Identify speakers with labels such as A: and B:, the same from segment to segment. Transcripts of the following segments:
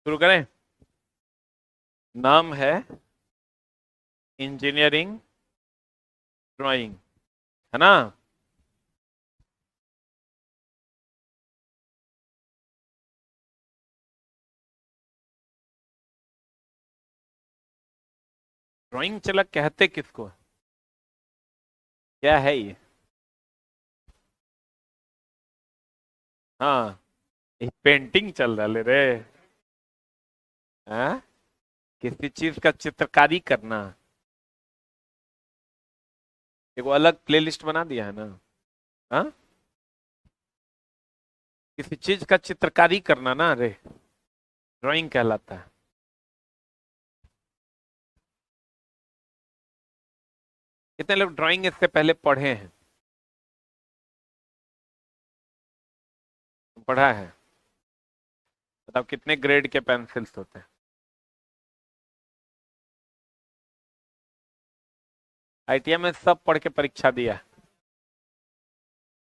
A: शुरू करें। नाम है इंजीनियरिंग ड्राइंग, है ना। ड्राइंग चला कहते किसको है? क्या है ये? हाँ, ये पेंटिंग चल रहा ले रे। हाँ, किसी चीज का चित्रकारी करना। एक अलग प्लेलिस्ट बना दिया है ना। हाँ, किसी चीज का चित्रकारी करना ना रे, ड्राइंग कहलाता है। कितने लोग ड्राइंग इससे पहले पढ़े हैं? पढ़ा है? बताओ कितने ग्रेड के पेंसिल्स होते हैं? आईटीआई में सब पढ़ के परीक्षा दिया है।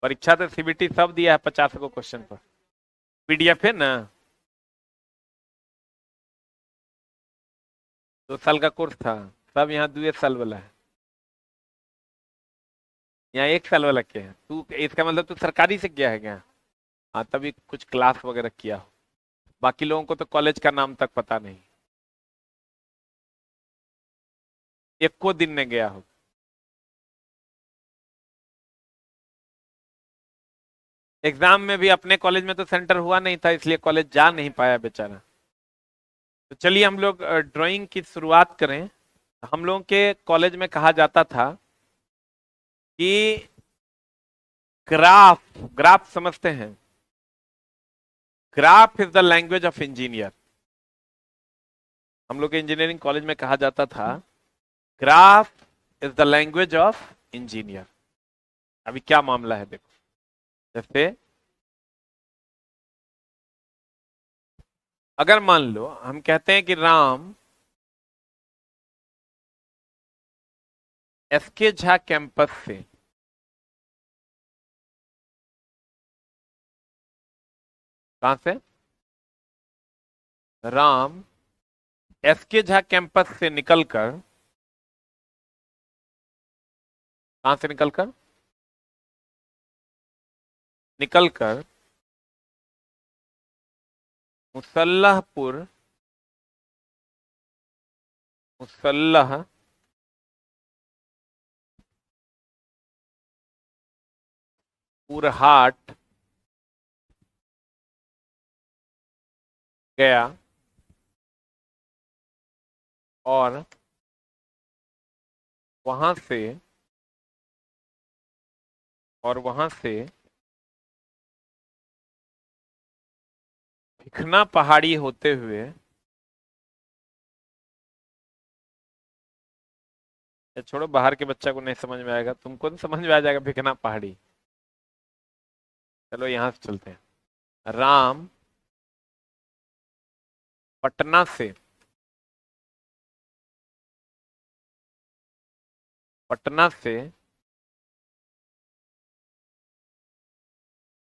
A: परीक्षा तो सीबीटी सब दिया है 50 को क्वेश्चन पर। पीडीएफ है ना। 2 साल का कोर्स था। सब यहाँ 2 साल वाला है। यहाँ 1 साल वाला क्या है? तू इसका मतलब तू सरकारी से किया है क्या? हाँ, तभी कुछ क्लास वगैरह किया हो। बाकी लोगों को तो कॉलेज का नाम तक पता नहीं। एक को दिन ने गया हो। एग्जाम में भी अपने कॉलेज में तो सेंटर हुआ नहीं था, इसलिए कॉलेज जा नहीं पाया बेचारा। तो चलिए हम लोग ड्राइंग की शुरुआत करें। हम लोगों के कॉलेज में कहा जाता था कि ग्राफ, ग्राफ समझते हैं? Graph is the language of engineer. हम लोग के इंजीनियरिंग कॉलेज में कहा जाता था graph is the language of engineer. अभी क्या मामला है देखो। जैसे अगर मान लो हम कहते हैं कि राम एसके झा कैंपस से, कहां से? राम एसके झा कैंपस से निकलकर, कहां से निकलकर? निकलकर मुसल्लहपुर, मुसल्लहपुर हाट गया और वहां से, और वहां से भिखना पहाड़ी होते हुए, ये छोड़ो बाहर के बच्चा को नहीं समझ में आएगा, तुमको तो समझ में आ जाएगा भिखना पहाड़ी। चलो यहां से चलते हैं। राम पटना से, पटना से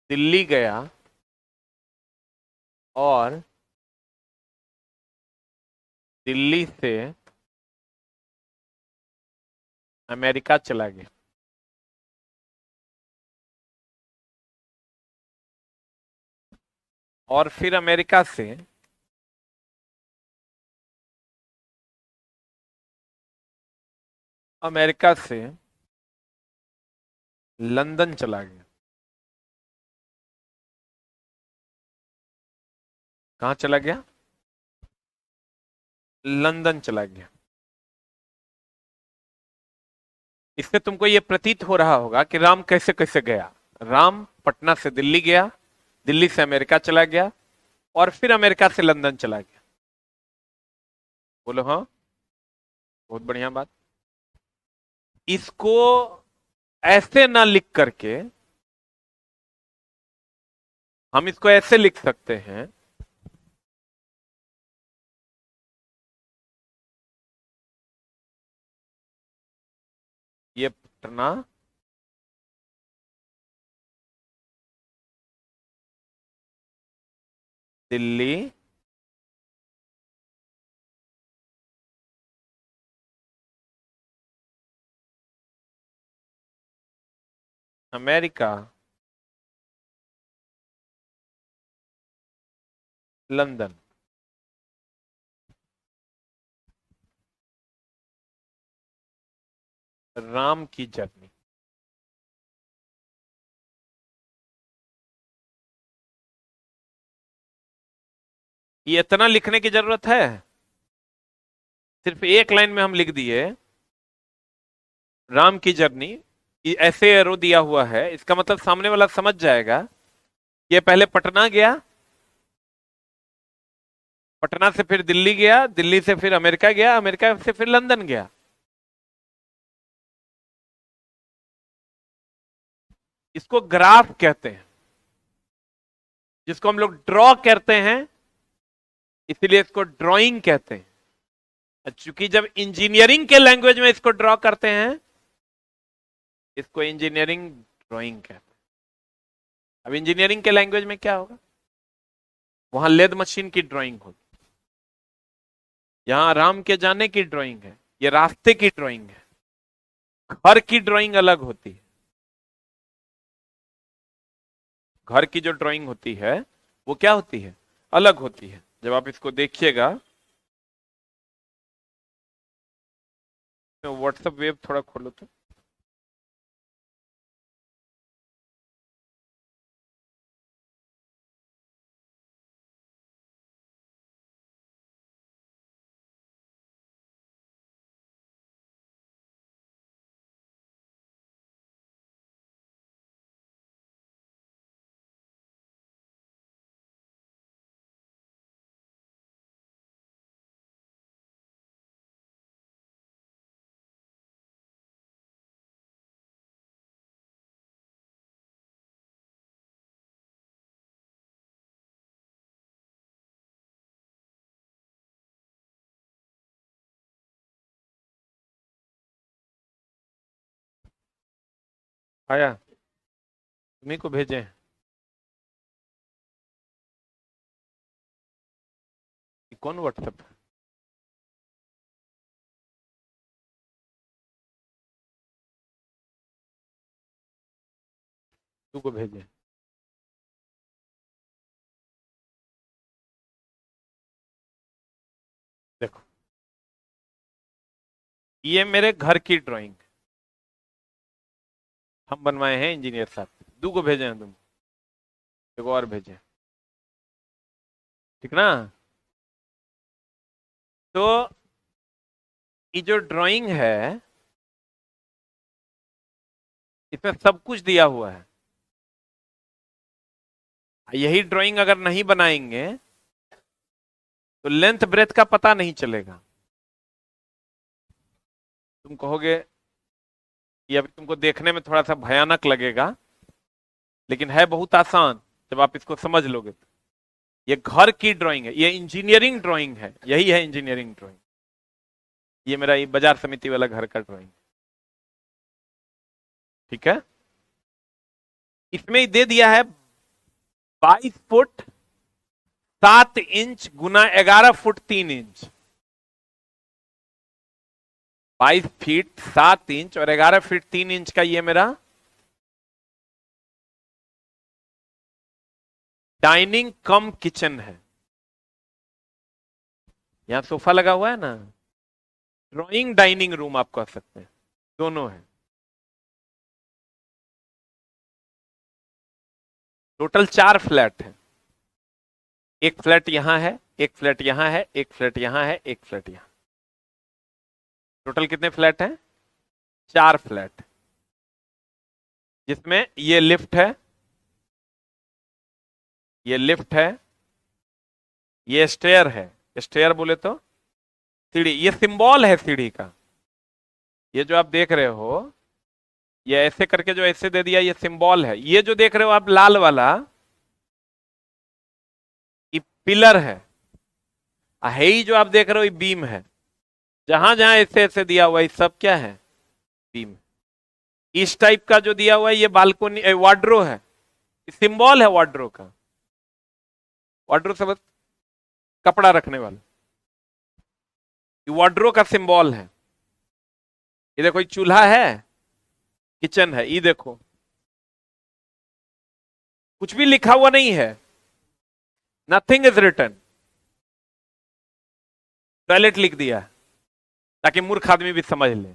A: दिल्ली गया और दिल्ली से अमेरिका चला गया। और फिर अमेरिका से, अमेरिका से लंदन चला गया। कहां चला गया? लंदन चला गया। इससे तुमको ये प्रतीत हो रहा होगा कि राम कैसे कैसे गया। राम पटना से दिल्ली गया, दिल्ली से अमेरिका चला गया और फिर अमेरिका से लंदन चला गया। बोलो हाँ, बहुत बढ़िया बात। इसको ऐसे ना लिख करके हम इसको ऐसे लिख सकते हैं, ये पटना दिल्ली अमेरिका, लंदन। राम की जर्नी। ये इतना लिखने की जरूरत है? सिर्फ एक लाइन में हम लिख दिए राम की जर्नी। ये ऐसे एरो दिया हुआ है, इसका मतलब सामने वाला समझ जाएगा। ये पहले पटना गया, पटना से फिर दिल्ली गया, दिल्ली से फिर अमेरिका गया, अमेरिका से फिर लंदन गया। इसको ग्राफ कहते हैं, जिसको हम लोग ड्रॉ करते हैं, इसीलिए इसको ड्राइंग कहते हैं। चूंकि जब इंजीनियरिंग के लैंग्वेज में इसको ड्रॉ करते हैं, इसको इंजीनियरिंग ड्राइंग कहते हैं। अब इंजीनियरिंग के लैंग्वेज में क्या होगा? वहां लेद मशीन की ड्राइंग होगी, यहां राम के जाने की ड्राइंग है, ये रास्ते की ड्राइंग है। घर की ड्राइंग अलग होती है। घर की जो ड्राइंग होती है वो क्या होती है? अलग होती है। जब आप इसको देखिएगा, तो व्हाट्सएप वेब थोड़ा खोलो तो। आया? तुम्ही को भेजे? कौन व्हाट्सएप? तू को भेजे? देखो, ये मेरे घर की ड्राइंग हम बनवाए हैं इंजीनियर साहब। दू को भेजे हैं तुम, एक और भेजे, ठीक ना? तो ये जो ड्राइंग है, इसमें सब कुछ दिया हुआ है। यही ड्राइंग अगर नहीं बनाएंगे तो लेंथ ब्रेथ का पता नहीं चलेगा। तुम कहोगे ये अभी तुमको देखने में थोड़ा सा भयानक लगेगा, लेकिन है बहुत आसान जब आप इसको समझ लोगे तो। ये घर की ड्राइंग है, ये इंजीनियरिंग ड्राइंग है, यही है इंजीनियरिंग ड्राइंग। ये मेरा ये बाजार समिति वाला घर का ड्राइंग, ठीक है? इसमें ही दे दिया है 22 फुट 7 इंच गुना 11 फुट 3 इंच। 22 फीट 7 इंच और 11 फीट 3 इंच का ये मेरा डाइनिंग कम किचन है। यहां सोफा लगा हुआ है ना, ड्राइंग डाइनिंग रूम आप कह सकते हैं, दोनों है। टोटल 4 फ्लैट है। एक फ्लैट यहां है, एक फ्लैट यहां है, एक फ्लैट यहां है, एक फ्लैट यहां। टोटल कितने फ्लैट हैं? 4 फ्लैट, जिसमें ये लिफ्ट है, ये लिफ्ट है, ये स्टेयर है। स्टेयर बोले तो सीढ़ी, ये सिंबल है सीढ़ी का। ये जो आप देख रहे हो, ये ऐसे करके जो ऐसे दे दिया, ये सिंबल है। ये जो देख रहे हो आप लाल वाला, ये पिलर है। ही जो आप देख रहे हो ये बीम है। जहां जहां ऐसे ऐसे दिया हुआ है, ये सब क्या है? बीम। इस टाइप का जो दिया हुआ है ये बालकोनी वार्ड्रो है, सिंबल है वार्ड्रो का। वार्ड्रो से बस कपड़ा रखने वाला, ये वार्ड्रो का सिंबल है। ये देखो, ये चूल्हा है, किचन है, ये देखो कुछ भी लिखा हुआ नहीं है, नथिंग इज रिटन, टॉयलेट लिख दिया है, ताकि मूर्ख आदमी भी समझ ले।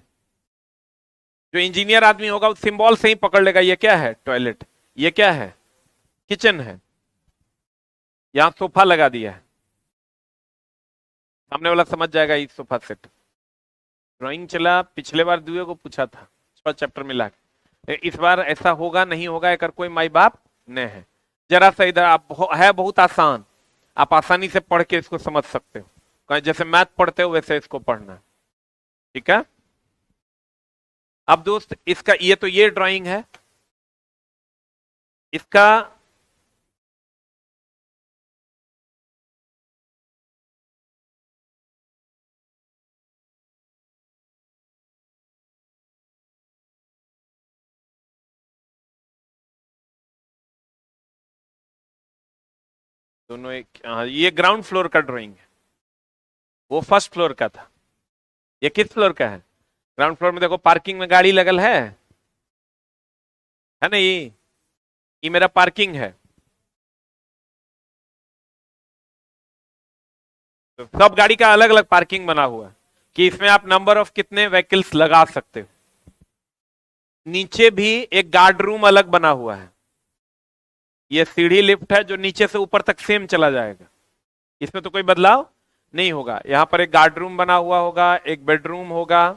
A: जो इंजीनियर आदमी होगा वो सिंबल से ही पकड़ लेगा, ये क्या है, टॉयलेट, ये क्या है, किचन है, यहां सोफा लगा दिया है, सामने वाला समझ जाएगा ये सोफा सेट। ड्राइंग चला, पिछले बार दुए को पूछा था 6 चैप्टर मिला के, इस बार ऐसा होगा नहीं होगा, अगर कोई माई बाप नहीं है, जरा सा इधर आप है बहुत आसान, आप आसानी से पढ़ के इसको समझ सकते हो, जैसे मैथ पढ़ते हो वैसे इसको पढ़ना है, ठीक है। अब दोस्त इसका ये ड्राइंग है, इसका दोनों एक, ये ग्राउंड फ्लोर का ड्राइंग है, वो फर्स्ट फ्लोर का था, ये किस फ्लोर का है, ग्राउंड फ्लोर में देखो पार्किंग में गाड़ी लगल है ना, ये मेरा पार्किंग है, तो सब गाड़ी का अलग अलग पार्किंग बना हुआ है, कि इसमें आप नंबर ऑफ कितने व्हीकल्स लगा सकते हो। नीचे भी एक गार्ड रूम अलग बना हुआ है, ये सीढ़ी लिफ्ट है जो नीचे से ऊपर तक सेम चला जाएगा, इसमें तो कोई बदलाव नहीं होगा। यहां पर एक गार्ड रूम बना हुआ होगा, एक बेडरूम होगा,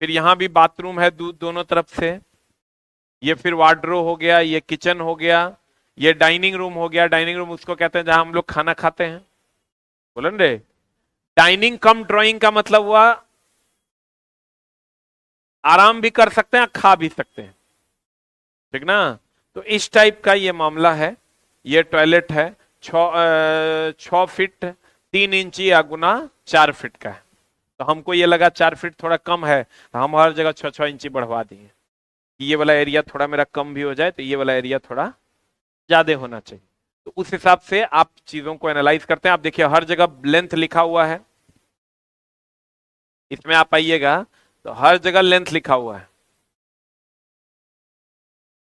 A: फिर यहां भी बाथरूम है दोनों तरफ से, ये फिर वार्डरो हो गया, ये किचन हो गया, ये डाइनिंग रूम हो गया, डाइनिंग रूम उसको कहते हैं जहां हम लोग खाना खाते हैं, बोलन रे, डाइनिंग कम ड्राइंग का मतलब हुआ आराम भी कर सकते हैं, खा भी सकते हैं, ठीक ना। तो इस टाइप का ये मामला है, ये टॉयलेट है, 6 फीट 3 इंच या गुना 4 फीट का है, तो हमको ये लगा 4 फीट थोड़ा कम है, तो हम हर जगह 6-6 इंची बढ़वा दिए, कि ये वाला एरिया थोड़ा मेरा कम भी हो जाए, तो ये वाला एरिया थोड़ा ज्यादा होना चाहिए। तो उस हिसाब से आप चीजों को एनालाइज करते हैं। आप देखिए हर जगह लेंथ लिखा हुआ है, इसमें आप आइएगा तो हर जगह लेंथ लिखा हुआ है,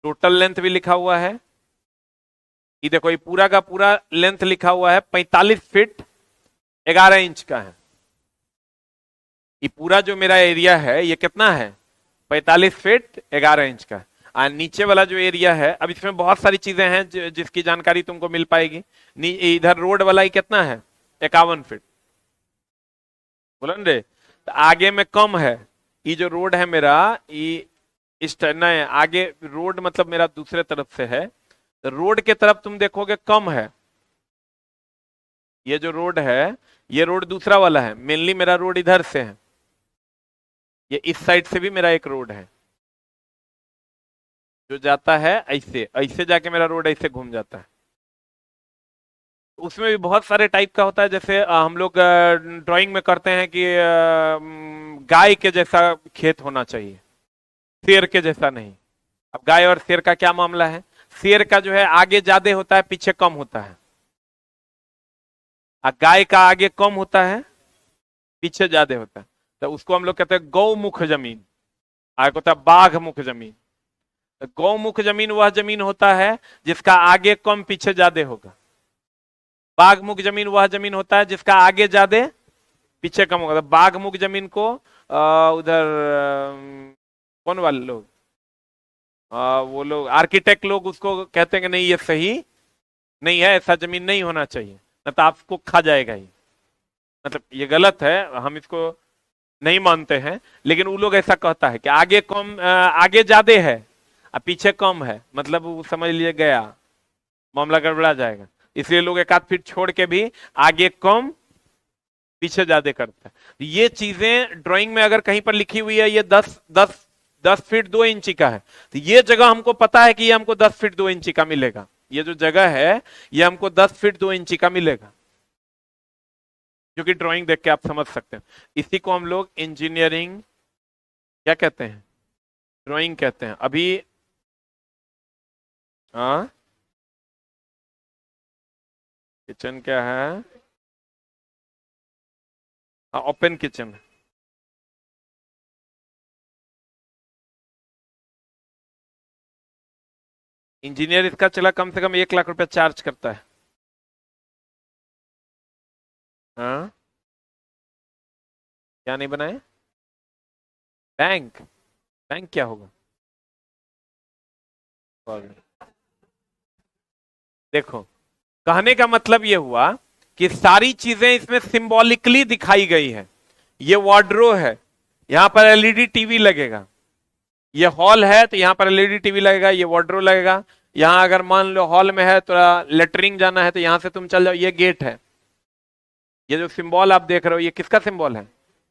A: टोटल लेंथ भी लिखा हुआ है, ये देखो ये पूरा का पूरा लेंथ लिखा हुआ है 45 फीट 11 इंच का है। ये पूरा जो मेरा एरिया है ये कितना है, 45 फीट 11 इंच का। और नीचे वाला जो एरिया है, अब इसमें बहुत सारी चीजें हैं जिसकी जानकारी तुमको मिल पाएगी। इधर रोड वाला ही कितना है, 51 फीट, बोलो रे, तो आगे में कम है, ये जो रोड है मेरा, ये इस नहीं आगे रोड मतलब मेरा दूसरे तरफ से है, तो रोड के तरफ तुम देखोगे कम है, ये जो रोड है ये रोड दूसरा वाला है, मेनली मेरा रोड इधर से है, ये इस साइड से भी मेरा एक रोड है जो जाता है ऐसे ऐसे जाके मेरा रोड ऐसे घूम जाता है। उसमें भी बहुत सारे टाइप का होता है, जैसे हम लोग ड्राइंग में करते हैं कि गाय के जैसा खेत होना चाहिए, शेर के जैसा नहीं। अब गाय और शेर का क्या मामला है, शेर का जो है आगे ज्यादा होता है पीछे कम होता है, गाय का आगे कम होता है पीछे ज्यादा होता है, तो उसको हम लोग कहते हैं गौमुख जमीन, आगे होता है बाघ मुख जमीन। तो गौमुख जमीन वह जमीन होता है जिसका आगे कम पीछे ज्यादा होगा, बाघ मुख जमीन वह जमीन होता है जिसका आगे ज्यादा पीछे कम होगा। तो बाघ मुख जमीन को उधर कौन वाले लोग, वो लोग आर्किटेक्ट लोग उसको कहते हैं कि नहीं ये सही नहीं है, ऐसा जमीन नहीं होना चाहिए, न तो आपको खा जाएगा ही, मतलब ये गलत है, हम इसको नहीं मानते हैं, लेकिन वो लोग ऐसा कहता है कि आगे कम आगे ज्यादा है और पीछे कम है, मतलब वो समझ लिए गया मामला गड़बड़ा जाएगा, इसलिए लोग 1 आध फीट छोड़ के भी आगे कम पीछे ज्यादा करता है। ये चीजें ड्राइंग में अगर कहीं पर लिखी हुई है ये 10 फीट 2 इंची का है, तो ये जगह हमको पता है कि ये हमको 10 फीट 2 इंची का मिलेगा, ये जो जगह है ये हमको 10 फीट 2 इंची का मिलेगा, क्योंकि ड्राइंग देख के आप समझ सकते हैं। इसी को हम लोग इंजीनियरिंग क्या कहते हैं, ड्राइंग कहते हैं। अभी हाँ किचन क्या है, हाँ ओपन किचन। इंजीनियर इसका चला कम से कम 1 लाख रुपया चार्ज करता है। हाँ, क्या नहीं बनाए? बैंक। बैंक क्या होगा? देखो, कहने का मतलब ये हुआ कि सारी चीजें इसमें सिंबॉलिकली दिखाई गई है। ये वार्डरो है, यहां पर एलईडी टीवी लगेगा। ये हॉल है तो यहां पर एलईडी टीवी लगेगा, ये वार्डरो लगेगा। यहां अगर मान लो हॉल में है तो लेटरिंग जाना है तो यहां से तुम चल जाओ, ये गेट है। ये जो सिंबल आप देख रहे हो ये किसका सिंबल है?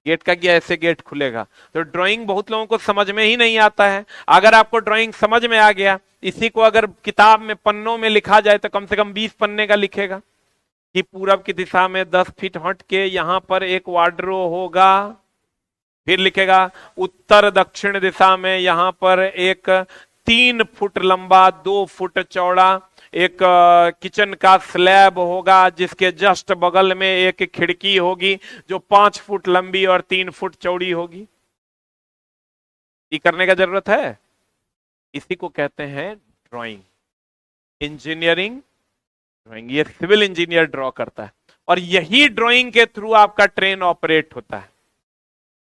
A: गेट का। क्या ऐसे गेट खुलेगा? तो ड्राइंग बहुत लोगों को समझ में ही नहीं आता है। अगर आपको ड्राइंग समझ में आ गया, इसी को अगर किताब में पन्नों में लिखा जाए तो कम से कम 20 पन्ने का लिखेगा कि पूरब की दिशा में 10 फीट हट के यहां पर एक वार्डरो होगा। फिर लिखेगा उत्तर दक्षिण दिशा में यहां पर एक 3 फुट लंबा 2 फुट चौड़ा एक किचन का स्लैब होगा, जिसके जस्ट बगल में एक खिड़की होगी जो 5 फुट लंबी और 3 फुट चौड़ी होगी। ये करने का जरूरत है? इसी को कहते हैं ड्राइंग। इंजीनियरिंग ड्राइंग, ये सिविल इंजीनियर ड्रॉ करता है और यही ड्राइंग के थ्रू आपका ट्रेन ऑपरेट होता है।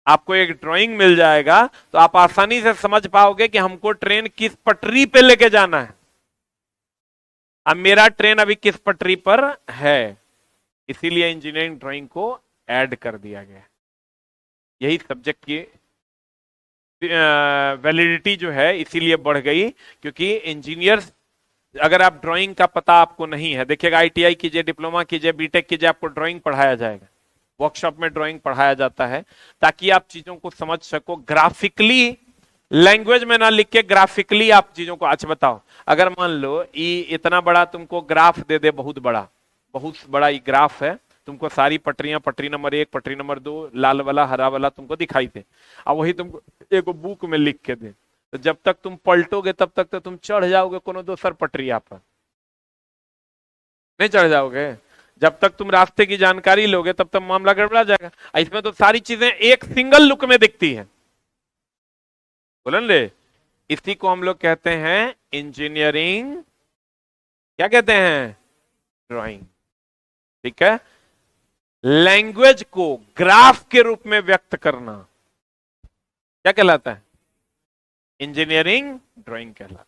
A: आपको एक ड्राइंग मिल जाएगा तो आप आसानी से समझ पाओगे कि हमको ट्रेन किस पटरी पे लेके जाना है। अब मेरा ट्रेन अभी किस पटरी पर है, इसीलिए इंजीनियरिंग ड्राइंग को ऐड कर दिया गया। यही सब्जेक्ट की वैलिडिटी जो है इसीलिए बढ़ गई, क्योंकि इंजीनियर्स, अगर आप ड्राइंग का पता आपको नहीं है, देखिएगा आईटीआई कीजिए, डिप्लोमा कीजिए, बीटेक कीजिए, आपको ड्राइंग पढ़ाया जाएगा। वर्कशॉप में ड्राइंग पढ़ाया जाता है ताकि आप चीजों को समझ सको ग्राफिकली, लैंग्वेज में ना लिख के ग्राफिकली आप चीजों को। अच्छा बताओ, अगर मान लो ये इतना बड़ा तुमको ग्राफ दे दे, बहुत बड़ा ये ग्राफ है, तुमको सारी पटरियां, पटरी नंबर 1, पटरी नंबर 2, लाल वाला हरा वाला तुमको दिखाई दे, अब वही तुमको एक बुक में लिख के दे, तो जब तक तुम पलटोगे तब तक तो तुम चढ़ जाओगे कोनो दोसर पटरिया पर, नहीं चढ़ जाओगे। जब तक तुम रास्ते की जानकारी लोगे तब तक मामला गड़बड़ा जाएगा। इसमें तो सारी चीजें एक सिंगल लुक में दिखती है। बोलन रे, इसी को हम लोग कहते हैं इंजीनियरिंग, क्या कहते हैं? ड्राइंग। ठीक है। लैंग्वेज को ग्राफ के रूप में व्यक्त करना क्या कहलाता है? इंजीनियरिंग ड्राइंग कहलाता है।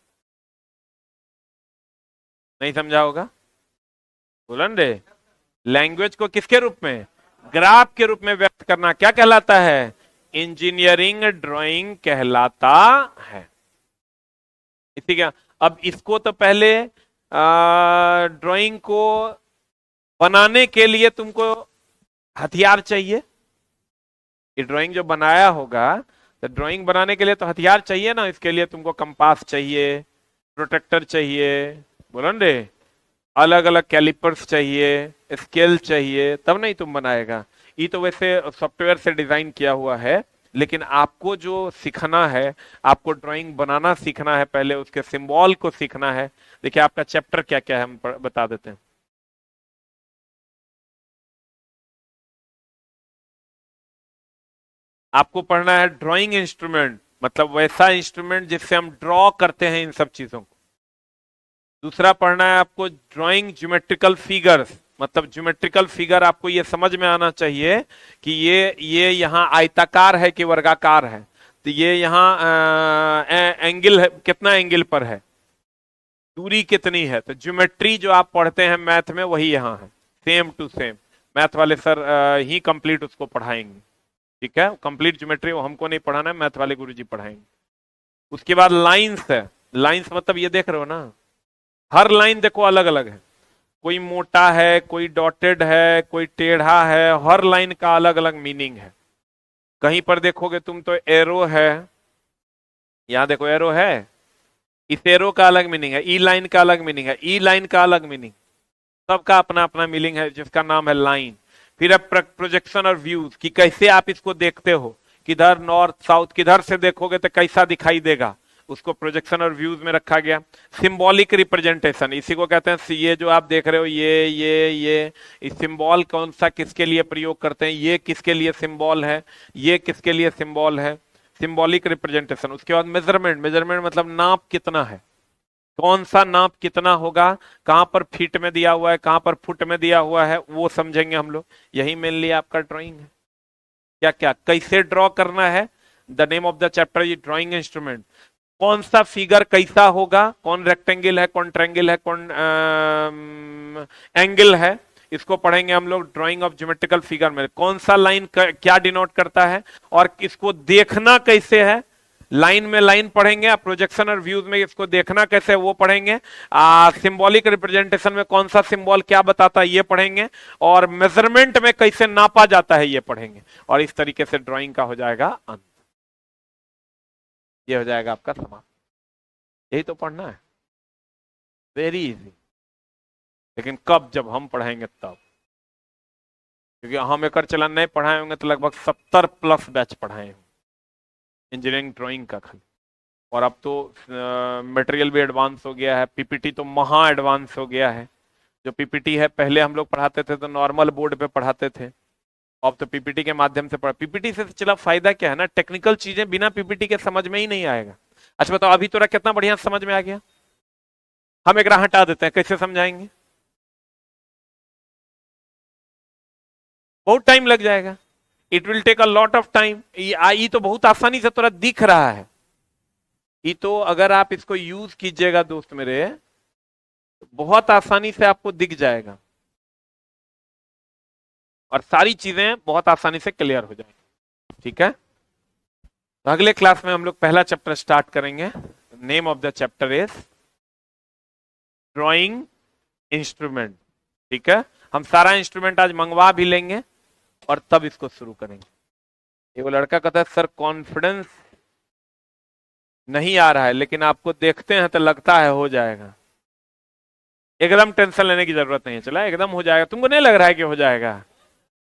A: नहीं समझा होगा? बोलन रे, लैंग्वेज को किसके रूप में? ग्राफ के रूप में व्यक्त करना क्या कहलाता है? इंजीनियरिंग ड्राइंग कहलाता है। इसी का अब इसको तो पहले ड्राइंग को बनाने के लिए तुमको हथियार चाहिए। ये ड्राइंग जो बनाया होगा तो ड्राइंग बनाने के लिए तो हथियार चाहिए ना, इसके लिए तुमको कंपास चाहिए, प्रोटेक्टर चाहिए, बोलन रे, अलग अलग कैलिपर्स चाहिए, स्केल चाहिए, तब नहीं तुम बनाएगा। ये तो वैसे सॉफ्टवेयर से डिजाइन किया हुआ है, लेकिन आपको जो सीखना है, आपको ड्राइंग बनाना सीखना है, पहले उसके सिंबल को सीखना है। देखिए आपका चैप्टर क्या क्या है, हम बता देते हैं। आपको पढ़ना है ड्राइंग इंस्ट्रूमेंट, मतलब वैसा इंस्ट्रूमेंट जिससे हम ड्रॉ करते हैं इन सब चीजों को। दूसरा पढ़ना है आपको ड्राइंग ज्योमेट्रिकल फिगर्स, मतलब ज्योमेट्रिकल फिगर आपको ये समझ में आना चाहिए कि ये यहाँ आयताकार है कि वर्गाकार है, तो ये यहाँ एंगल है, कितना एंगल पर है, दूरी कितनी है। तो ज्योमेट्री जो आप पढ़ते हैं मैथ में वही यहाँ है, सेम टू सेम। मैथ वाले सर ही कंप्लीट उसको पढ़ाएंगे। ठीक है, कंप्लीट ज्योमेट्री वो हमको नहीं पढ़ाना है, मैथ वाले गुरुजी पढ़ाएंगे। उसके बाद लाइंस है। लाइंस मतलब ये देख रहे हो ना, हर लाइन देखो अलग अलग है, कोई मोटा है, कोई डॉटेड है, कोई टेढ़ा है, हर लाइन का अलग अलग मीनिंग है। कहीं पर देखोगे तुम तो एरो है, यहां देखो एरो है, इस एरो का अलग मीनिंग है, ई लाइन का अलग मीनिंग है, ई लाइन का अलग मीनिंग, सबका अपना अपना मीनिंग है जिसका नाम है लाइन। फिर अब प्रोजेक्शन और व्यूज कि कैसे आप इसको देखते हो, किधर नॉर्थ साउथ किधर से देखोगे तो कैसा दिखाई देगा, उसको प्रोजेक्शन और व्यूज में रखा गया। सिंबॉलिक रिप्रेजेंटेशन, इसी को कहते हैं, ये जो आप देख रहे हो ये सिंबल कौन सा किसके लिए प्रयोग करते हैं, ये किसके लिए सिंबल है, ये किसके लिए सिंबल है, सिंबॉलिक रिप्रेजेंटेशन। उसके बाद मेजरमेंट, मेजरमेंट मतलब नाप कितना है, कौन सा नाप कितना होगा, कहां पर फीट में दिया हुआ है, कहां पर फुट में दिया हुआ है, वो समझेंगे हम लोग। यही मेनली आपका ड्राइंग है। क्या क्या कैसे ड्रॉ करना है, the name of the chapter ये ड्राइंग इंस्ट्रूमेंट। कौन सा फिगर कैसा होगा, कौन रेक्टेंगल है, कौन ट्रायंगल है, कौन एंगल है, इसको पढ़ेंगे हम लोग। ड्राइंग ऑफ ज्योमेट्रिकल फिगर में कौन सा लाइन क्या डिनोट करता है, और इसको देखना कैसे है। लाइन में लाइन पढ़ेंगे, आप प्रोजेक्शन और व्यूज में इसको देखना कैसे है वो पढ़ेंगे। सिंबॉलिक रिप्रेजेंटेशन में कौन सा सिंबल क्या बताता है ये पढ़ेंगे, और मेजरमेंट में कैसे नापा जाता है ये पढ़ेंगे। और इस तरीके से ड्राइंग का हो जाएगा अंत, ये हो जाएगा आपका समाप्त। यही तो पढ़ना है, वेरी इजी। लेकिन कब, जब हम पढ़ाएंगे तब, क्योंकि हम एकर चलन नहीं पढ़ाए होंगे तो लगभग 70+ बैच पढ़ाए होंगे इंजीनियरिंग ड्राइंग का खाली। और अब तो मटेरियल भी एडवांस हो गया है, पीपीटी तो महा एडवांस हो गया है। जो पीपीटी है, पहले हम लोग पढ़ाते थे तो नॉर्मल बोर्ड पे पढ़ाते थे, अब तो पीपीटी के माध्यम से पीपीटी से चला फायदा क्या है ना, टेक्निकल चीजें बिना पीपीटी के समझ में ही नहीं आएगा। अच्छा बताओ, अभी तो कितना बढ़िया समझ में आ गया। हम एक हटा देते हैं, कैसे समझाएंगे, बहुत टाइम लग जाएगा। It will take a lot of time. ये तो बहुत आसानी से थोड़ा दिख रहा है, ये तो अगर आप इसको यूज कीजिएगा दोस्त मेरे, तो बहुत आसानी से आपको दिख जाएगा और सारी चीजें बहुत आसानी से क्लियर हो जाएंगी। ठीक है, तो अगले क्लास में हम लोग पहला चैप्टर स्टार्ट करेंगे। Name of the chapter is drawing instrument. ठीक है, हम सारा इंस्ट्रूमेंट आज मंगवा भी लेंगे और तब इसको शुरू करेंगे। ये वो लड़का कहता है सर कॉन्फिडेंस नहीं आ रहा है, लेकिन आपको देखते हैं तो लगता है हो जाएगा। एकदम टेंशन लेने की जरूरत नहीं है, चला एकदम हो जाएगा। तुमको नहीं लग रहा है कि हो जाएगा?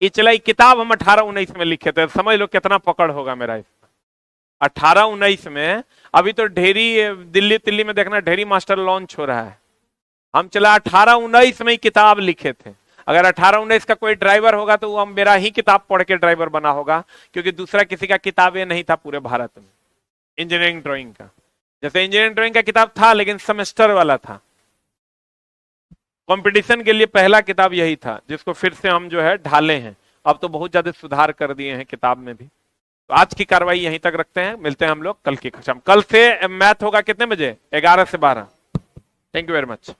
A: ये चला, ये किताब हम 18-19 में लिखे थे, समझ लो कितना पकड़ होगा मेरा इसमें। 18-19 में, अभी तो ढेरी दिल्ली में देखना ढेरी मास्टर लॉन्च हो रहा है। हम चला 18-19 में ही किताब लिखे थे। अगर 18-19 का कोई ड्राइवर होगा तो वो मेरा ही किताब पढ़ के ड्राइवर बना होगा, क्योंकि दूसरा किसी का किताब ये नहीं था पूरे भारत में इंजीनियरिंग ड्राइंग का। जैसे इंजीनियरिंग ड्राइंग का किताब था लेकिन सेमेस्टर वाला था, कंपटीशन के लिए पहला किताब यही था, जिसको फिर से हम जो है ढाले हैं। अब तो बहुत ज्यादा सुधार कर दिए हैं किताब में भी। तो आज की कार्रवाई यहीं तक रखते हैं, मिलते हैं हम लोग कल की कक्षा में। कल से मैथ होगा कितने बजे? 11 से 12। Thank you very much.